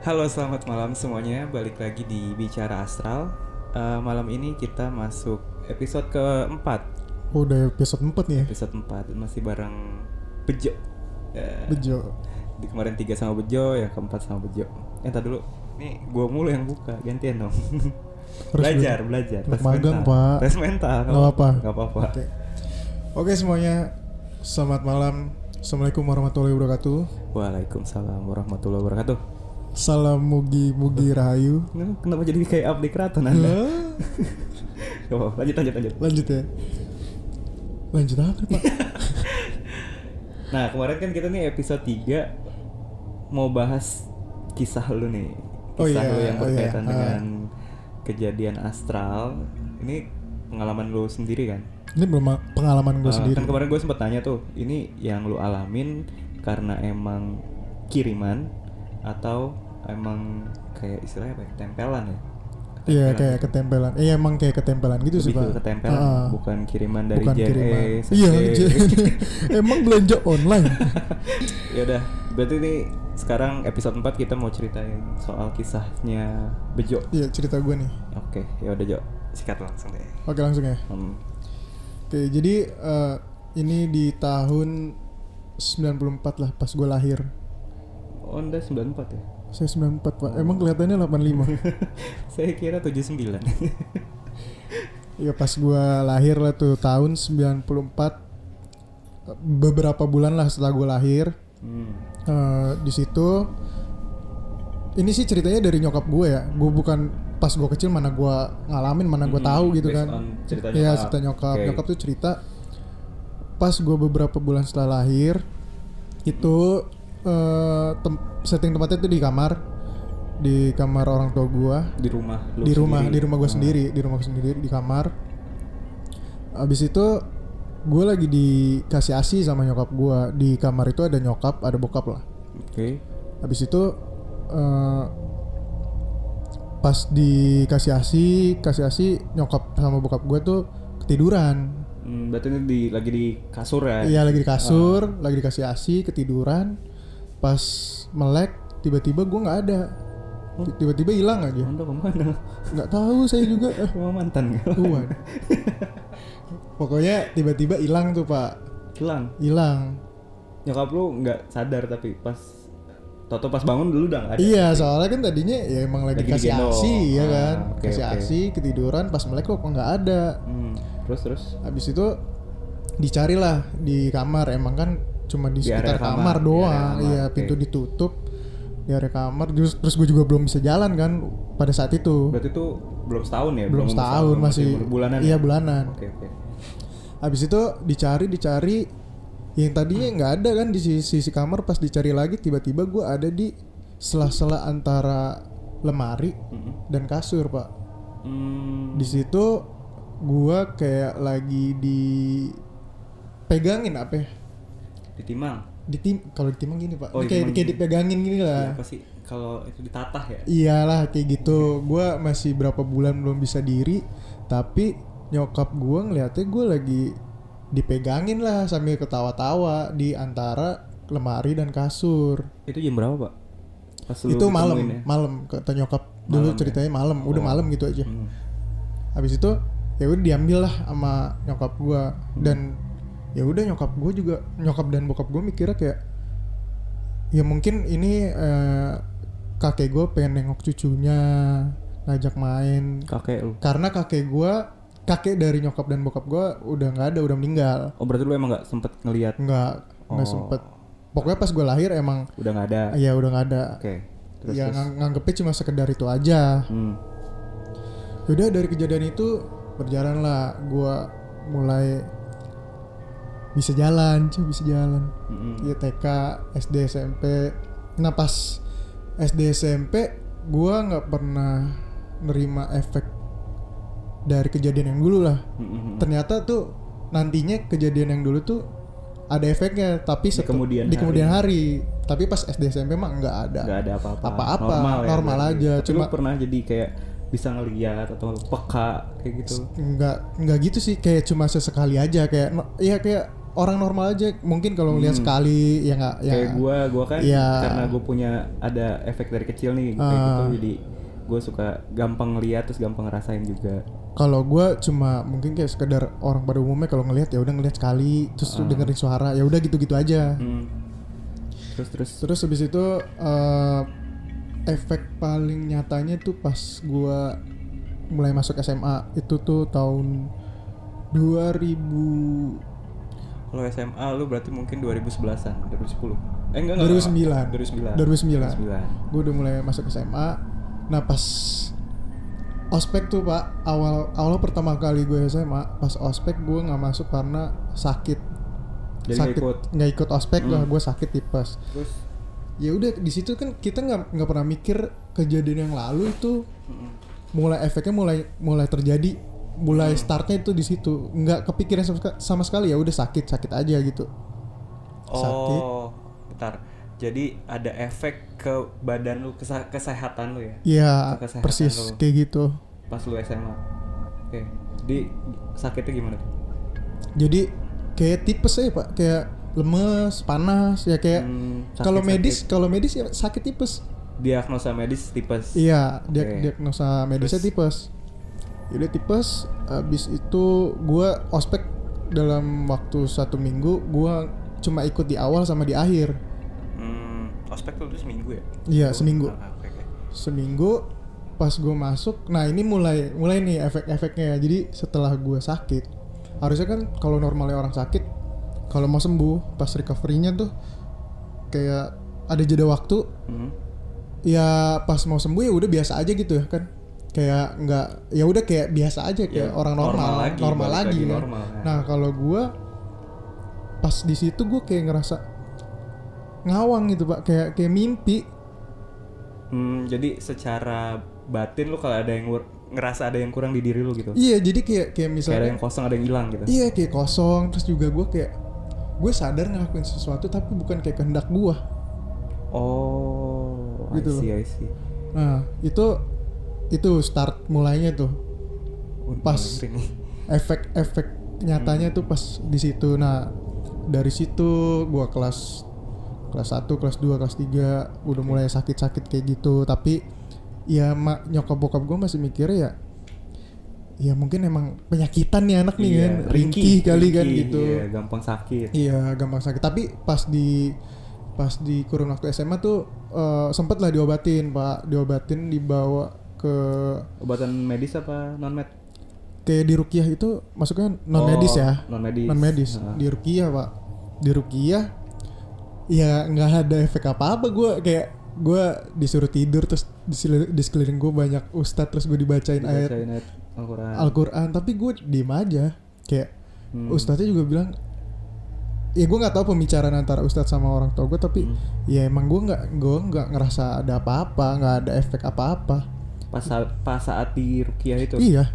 Halo, selamat malam semuanya. Balik lagi di Bicara Astral. Malam ini kita masuk episode keempat. Oh, udah episode 4 nih ya? Episode 4 masih bareng Bejo. Bejo. Di kemarin 3 sama Bejo, yang keempat sama Bejo. Entar dulu. Nih gua mulu yang buka, gantian dong. belajar. Tes magang, Pak. Tes mental. Gak apa-apa. Oke semuanya, selamat malam. Assalamualaikum warahmatullahi wabarakatuh. Waalaikumsalam warahmatullahi wabarakatuh. Salam mugi rahayu. Kenapa jadi kayak update keraton Anda? Oh, lanjut. Lanjut ya. Lanjut apa, Pak? Nah, kemarin kan kita nih episode 3 mau bahas kisah lu nih. Kisah lu yang berkaitan dengan kejadian astral. Ini pengalaman lu sendiri kan? Ini belum pengalaman gue sendiri. Kan kemarin gue sempet tanya tuh, ini yang lu alamin karena emang kiriman atau emang kayak istilahnya apa ya? Tempelan ya? Iya, kayak ketempelan. Emang kayak ketempelan gitu sih, Pak. Lebih ke ketempelan, bukan kiriman dari JNE. Iya, emang belanja online. Ya udah, berarti ini sekarang episode 4 kita mau ceritain soal kisahnya Bejo. Iya, cerita gue nih. Oke, ya udah Jo, sikat langsung deh. Oke, langsung ya. Oke, jadi ini di tahun 94 lah, pas gue lahir. Oh, Anda 94 ya? Saya 94, Pak. Emang kelihatannya 85. Saya kira 79. Ya pas gue lahir lah tuh tahun 94. Beberapa bulan lah setelah gue lahir. Di situ ini sih ceritanya dari nyokap gue ya. Gue bukan pas gue kecil, mana gue ngalamin, mana gue tahu gitu kan. Iya, cerita nyokap. Okay. Nyokap tuh cerita pas gue beberapa bulan setelah lahir itu setting tempatnya tuh di kamar orang tua gue, di rumah gue sendiri, di kamar. Abis itu gue lagi dikasih ASI sama nyokap gue. Di kamar itu ada nyokap, ada bokap lah. Oke. Abis itu pas dikasih ASI nyokap sama bokap gue tuh ketiduran. Berarti ini lagi di kasur ya? Iya, lagi di kasur, lagi dikasih ASI, ketiduran. Pas melek tiba-tiba gue nggak ada, tiba-tiba hilang aja. Anda kemana? Nggak tahu saya juga. Mau mantan nggak? Pokoknya tiba-tiba hilang tuh, Pak. Hilang. Nyokap lu nggak sadar tapi pas bangun dulu udah nggak ada. Iya, soalnya kan tadinya ya emang lagi kasih ASI ya kan, kasih ASI, ketiduran, pas melek kok nggak ada. Terus? Habis itu dicarilah di kamar, emang kan cuma di sekitar kamar doang. Iya, pintu ditutup di area kamar. Terus gue juga belum bisa jalan kan pada saat itu. Berarti itu belum setahun ya? Belum setahun, masih bulanan. Iya, bulanan. Oke. Habis itu dicari yang tadinya nggak ada kan di sisi kamar. Pas dicari lagi tiba-tiba gue ada di sela-sela antara lemari dan kasur, Pak. Di situ gue kayak lagi dipegangin apa ya? Kalau ditimang gini, Pak. Kayak dipegangin gini lah. Iya, apa sih kalau itu ditatah ya? Iyalah kayak gitu. Gue masih berapa bulan belum bisa diri, tapi nyokap gue ngeliatnya gue lagi dipegangin lah sambil ketawa-tawa di antara lemari dan kasur. Itu jam berapa, Pak? Itu malam kata nyokap. Dulu ceritanya malam, udah malam gitu aja. Habis itu ya udah diambil lah sama nyokap gue. Dan ya udah nyokap dan bokap gue mikirnya kayak ya mungkin ini kakek gue pengen nengok cucunya, ngajak main. Kakek lu? Karena kakek dari nyokap dan bokap gue udah nggak ada, udah meninggal. Oh, berarti lu emang nggak sempet ngelihat? Nggak sempet. Pokoknya pas gue lahir emang udah nggak ada. Iya, udah nggak ada. Oke. Ya nganggepnya cuma sekedar itu aja. Yaudah, dari kejadian itu berjalan lah, gue mulai bisa jalan. Ya TK, SD, SMP. Nah pas SD SMP gue nggak pernah nerima efek dari kejadian yang dulu lah. Ternyata tuh nantinya kejadian yang dulu tuh ada efeknya, tapi di kemudian hari. Tapi pas SD SMP mah nggak ada apa-apa, normal aja. Tapi lu pernah jadi kayak bisa ngelihat atau peka kayak gitu? Nggak gitu sih, kayak cuma sesekali aja, kayak kayak orang normal aja. Mungkin kalau ngelihat sekali ya nggak ya. Kayak gua kan karena gue punya ada efek dari kecil nih kayak gitu, jadi gue suka gampang ngelihat terus gampang ngerasain juga. Kalau gue cuma mungkin kayak sekedar orang pada umumnya kalau ngelihat ya udah ngelihat sekali terus dengerin suara ya udah gitu-gitu aja. Terus habis itu efek paling nyatanya tuh pas gue mulai masuk SMA itu tuh tahun 2000. Kalau SMA lu berarti mungkin 2011-an, 2010. Enggak. 2009. Gue udah mulai masuk SMA. Nah pas ospek tuh Pak, awal pertama kali gue SMA, pas ospek gue nggak masuk karena sakit. Jadi nggak ikut ospek lah, gue sakit tipes. Terus ya udah di situ kan kita nggak pernah mikir kejadian yang lalu itu mulai efeknya mulai terjadi, mulai startnya itu di situ, nggak kepikiran sama sekali, ya udah sakit aja gitu. Sakit. Bentar. Jadi ada efek ke badan lu, kesehatan lu ya? Iya, persis lu, kayak gitu. Pas lu SMA. Oke. Jadi sakitnya gimana tuh? Jadi kayak tipes aja Pak, kayak lemes, panas, ya kayak kalau medis ya sakit tipes. Diagnosa medis tipes. Iya, diagnosa medisnya tipes. Jadi tipes, abis itu gue ospek dalam waktu 1 minggu, gue cuma ikut di awal sama di akhir. Ospek tuh seminggu ya? Iya, seminggu. Seminggu pas gue masuk, nah ini mulai nih efek-efeknya. Jadi setelah gue sakit, harusnya kan kalau normalnya orang sakit, kalau mau sembuh pas recovery-nya tuh kayak ada jeda waktu. Ya pas mau sembuh ya udah biasa aja gitu ya kan. Kayak nggak, ya udah kayak biasa aja kayak orang normal lagi kan. Nah kalau gue pas di situ gue kayak ngerasa ngawang gitu Pak, kayak mimpi. Jadi secara batin lu kalau ada yang ngerasa ada yang kurang di diri lu gitu. Iya, jadi kayak misalnya kayak ada yang kosong, ada yang hilang gitu. Iya, kayak kosong. Terus juga gue sadar ngelakuin sesuatu tapi bukan kayak kehendak gue. Oh, gitu. I see. Nah, itu start mulainya tuh. Pas efek nyatanya tuh pas di situ. Nah, dari situ gue kelas 1, kelas 2, kelas 3 udah mulai sakit-sakit kayak gitu. Tapi ya nyokap bokap gue masih mikirnya ya mungkin emang penyakitan nih anak nih kan, ringkih kali kan gitu. Iya, gampang sakit. Iya, gampang sakit. Tapi pas di kurun waktu SMA tuh sempet lah diobatin Pak. Diobatin, dibawa ke obatan medis apa non med? Kayak di Rukiah itu masuknya non medis ya. Non medis. Di Rukiah Pak. Di Rukiah ya nggak ada efek apa-apa. Gue disuruh tidur terus di sekeliling gue banyak ustadz, terus gue dibacain ayat Al-Quran, tapi gue diem aja kayak ustadznya juga bilang ya gue nggak tahu pembicaraan antara ustadz sama orang tua gue, tapi ya emang gue nggak ngerasa ada apa-apa, nggak ada efek apa-apa pas saat di Rukiah itu. Iya.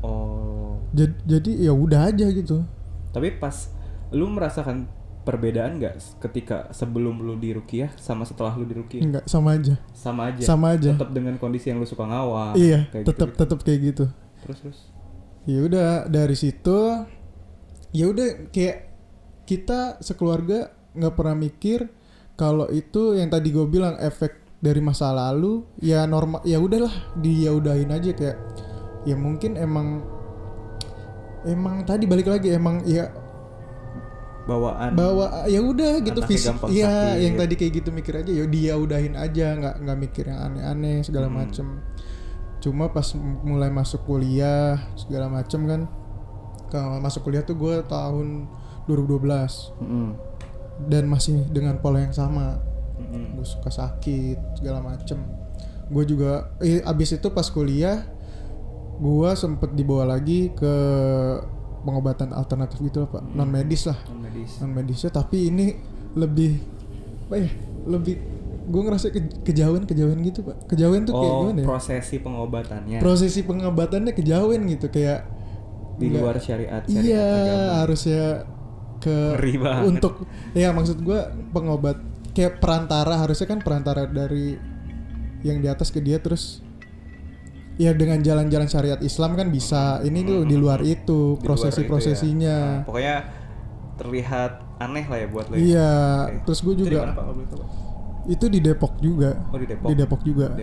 Oh. Jadi ya udah aja gitu. Tapi pas lu merasakan perbedaan nggak ketika sebelum lu di Rukiah sama setelah lu di Rukiah? Enggak, sama aja. Tetap dengan kondisi yang lu suka ngawang. Iya, tetap kayak gitu. Terus. Ya udah dari situ, ya udah kayak kita sekeluarga nggak pernah mikir kalau itu yang tadi gue bilang efek dari masa lalu. Ya normal, ya udahlah, udahin aja kayak ya mungkin emang tadi balik lagi emang ya bawa ya udah gitu fisik ya yang gitu. tadi kayak gitu mikir aja ya dia udahin aja, nggak mikir yang aneh-aneh segala macem. Cuma pas mulai masuk kuliah segala macem kan, masuk kuliah tuh gue tahun 2012 dan masih dengan pola yang sama. Gue suka sakit segala macem. Gue juga abis itu pas kuliah gue sempet dibawa lagi ke pengobatan alternatif gitu lah Pak, non medisnya, tapi ini lebih gue ngerasa kejauhan gitu Pak. Kejauhan tuh kayak gimana ya? Prosesi pengobatannya kejauhan gitu, kayak di luar syariat iya, agama. harusnya untuk ya maksud gue pengobat kayak perantara, harusnya kan perantara dari yang di atas ke dia, terus ya dengan jalan-jalan syariat Islam kan bisa. Ini tuh di luar itu prosesinya. Ya. Pokoknya terlihat aneh lah ya buat lo. Iya, okay. Terus gue juga itu di Depok juga. Oh, di Depok juga.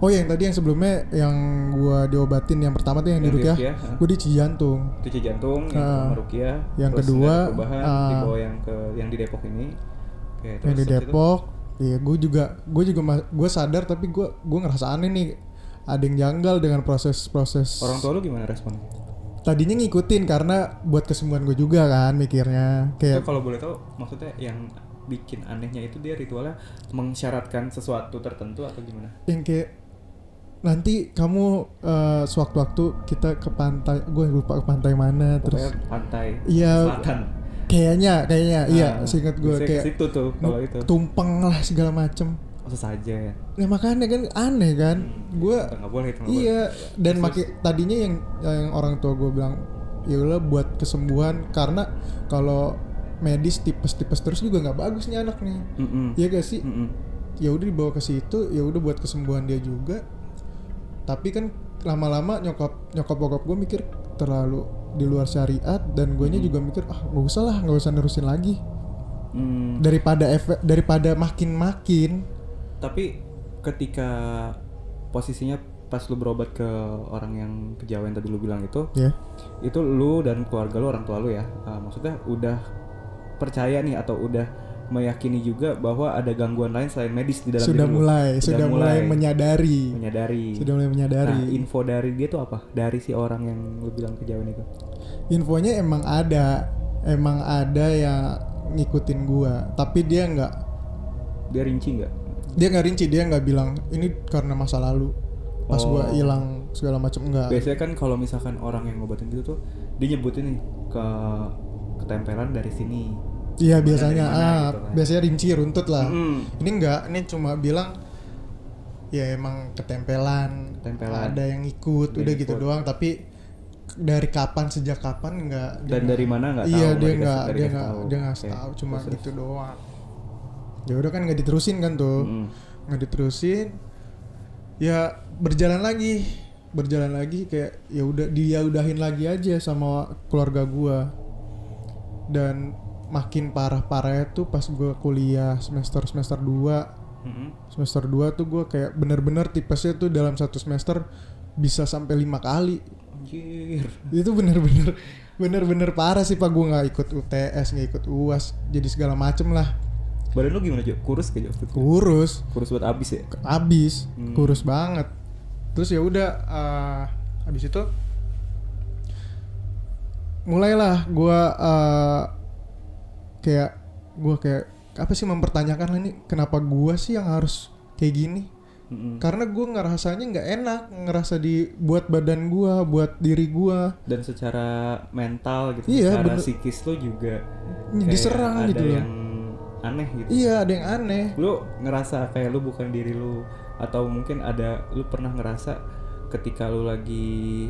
Oh, yang tadi yang sebelumnya yang gue diobatin yang pertama tuh yang di Rukiah, gue di Cijantung. Itu Cijantung, yang Rukiah. Yang kedua dibawa yang di Depok ini. Okay, yang di Depok, iya gue sadar, tapi gue ngerasa aneh nih, ada yang janggal dengan proses. Orang tua lu gimana responnya? Tadinya ngikutin karena buat kesembuhan gue juga kan mikirnya. Kayak kalau boleh tahu maksudnya yang bikin anehnya itu dia ritualnya mensyaratkan sesuatu tertentu atau gimana? Yang kayak nanti kamu sewaktu-waktu kita ke pantai, gue lupa ke pantai mana. Pokoknya terus pantai selatan. Kayaknya iya, seingat gue kayak situ tuh kalau itu. Tumpeng lah segala macem. Saja ya. Nah makanya kan aneh kan, gue nggak boleh itu. Iya, dan tadinya yang orang tua gue bilang ya udah buat kesembuhan, karena kalau medis tipes terus juga nggak bagus nih anak nih. Iya gak sih? Ya udah dibawa ke situ, ya udah buat kesembuhan dia juga. Tapi kan lama-lama nyokap bokap gue mikir terlalu di luar syariat, dan guenya juga mikir nggak usah nerusin lagi. Daripada makin. Tapi ketika posisinya pas lu berobat ke orang yang kejauhan tadi lu bilang itu, itu lu dan keluarga lu, orang tua lu ya, maksudnya udah percaya nih atau udah meyakini juga bahwa ada gangguan lain selain medis di dalam sudah mulai menyadari. Nah, info dari dia tuh apa? Dari si orang yang lu bilang kejauhan itu? Infonya emang ada yang ngikutin gua, tapi dia rinci, dia nggak bilang ini karena masa lalu pas gua hilang segala macam, enggak. Biasanya kan kalau misalkan orang yang ngobatin gitu tuh dia nyebutin nih ketempelan dari sini. Iya, biasanya gitu kan. Biasanya rinci runtut lah. Ini enggak, ini cuma bilang ya emang ketempelan. Ada yang ikut, udah gitu doang, tapi dari sejak kapan enggak. Dan dari mana enggak tahu. Iya, dia enggak tahu, cuma gitu doang. Ya udah kan nggak diterusin kan tuh, nggak diterusin, ya berjalan lagi kayak ya udah udahin lagi aja sama keluarga gua. Dan makin parahnya tuh pas gua kuliah semester 2. Semester 2 tuh gua kayak bener-bener tipesnya tuh dalam satu semester bisa sampai 5 kali. Anjir. Itu bener-bener parah sih Pak. Gua nggak ikut UTS, nggak ikut UAS, jadi segala macem lah. Badan lu gimana, Jo? Kurus gak, Jo? Kurus buat abis ya? Abis, kurus banget. Terus ya udah, abis itu mulailah gue kayak apa sih, mempertanyakan lah, ini kenapa gue sih yang harus kayak gini? Karena gue ngerasanya nggak enak, ngerasa buat badan gue, buat diri gue. Dan secara mental gitu, secara psikis lo juga diserang gitu loh. Aneh gitu. Iya, ada yang aneh. Lu ngerasa kayak lu bukan diri lu, atau mungkin lu pernah ngerasa ketika lu lagi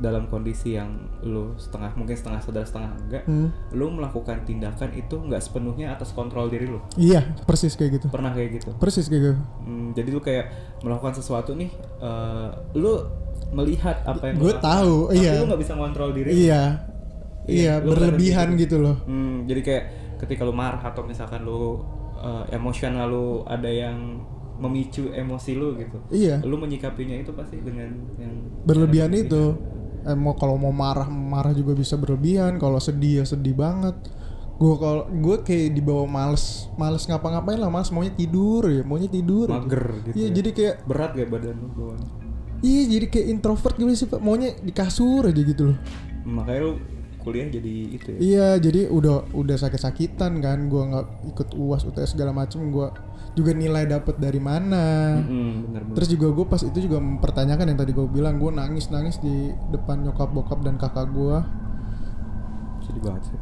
dalam kondisi yang lu mungkin setengah sadar setengah enggak, lu melakukan tindakan itu nggak sepenuhnya atas kontrol diri lu. Iya, persis kayak gitu. Pernah kayak gitu? Persis kayak gitu. Jadi lu kayak melakukan sesuatu nih, lu melihat apa yang gue tahu, tapi lu nggak bisa kontrol diri. Iya, berlebihan gitu loh. Jadi kayak ketika lu marah atau misalkan lu emosional, lu ada yang memicu emosi lu gitu. Iya. Lu menyikapinya itu pasti dengan yang berlebihan itu. Kalau mau marah juga bisa berlebihan. Kalau sedih ya sedih banget. Gue kayak dibawa males ngapa-ngapain lah, maunya tidur. Mager gitu. Iya, jadi kayak berat gak badan lu bawaan? Iya, jadi kayak introvert gitu sih Pak. Maunya di kasur aja gitu loh. Makanya lu kuliah jadi itu ya? Iya, jadi udah sakit-sakitan kan. Gue nggak ikut UAS, UTS segala macem. Gue juga nilai dapet dari mana. Bener. Terus juga gue pas itu juga mempertanyakan yang tadi gue bilang. Gue nangis di depan nyokap, bokap, dan kakak gue. Sedih banget sih.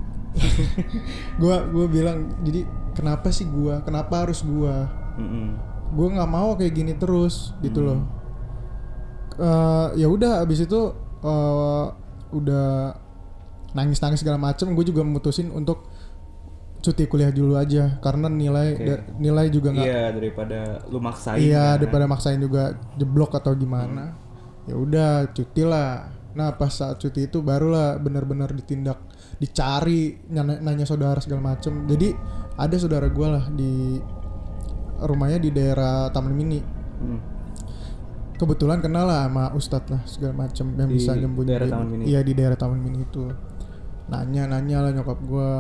Gue bilang, jadi kenapa harus gue? Gue nggak mau kayak gini terus gitu loh. Ya udah abis itu udah nangis segala macem, gue juga memutusin untuk cuti kuliah dulu aja karena nilai juga nggak. Iya, daripada lu maksain. Iya, daripada maksain juga jeblok atau gimana. Ya udah cuti lah. Nah pas saat cuti itu barulah benar-benar ditindak, dicari, nanya saudara segala macem. Jadi ada saudara gue lah di rumahnya di daerah Taman Mini. Kebetulan kenal lah sama ustadz lah segala macem yang di bisa nyembunyiin. Iya di daerah Taman Mini itu. Nanya lah nyokap gue,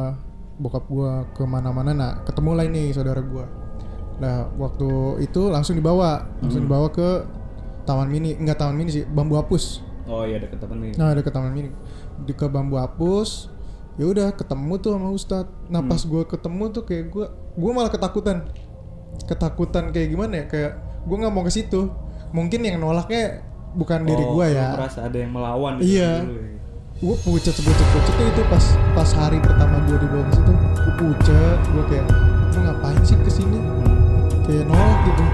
bokap gue kemana-mana. Nah ketemu lah ini saudara gue. Nah waktu itu langsung dibawa ke Taman Mini, enggak Taman Mini sih, Bambu Hapus. Oh iya deket Taman Mini. Nah deket Taman Mini, ke Bambu Hapus. Ya udah ketemu tuh sama ustadz. Nah pas gue ketemu tuh kayak gue malah ketakutan kayak gimana ya, kayak gue nggak mau ke situ. Mungkin yang nolaknya bukan diri gue ya. Merasa ada yang melawan. Iya. Gue pucet itu pas hari pertama gue dibawa ke situ. Gue pucet, gue kayak lu ngapain sih kesini? Kayak nolak gitu.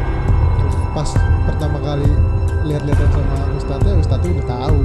Terus pas pertama kali lihat-lihatan sama ustadznya udah tahu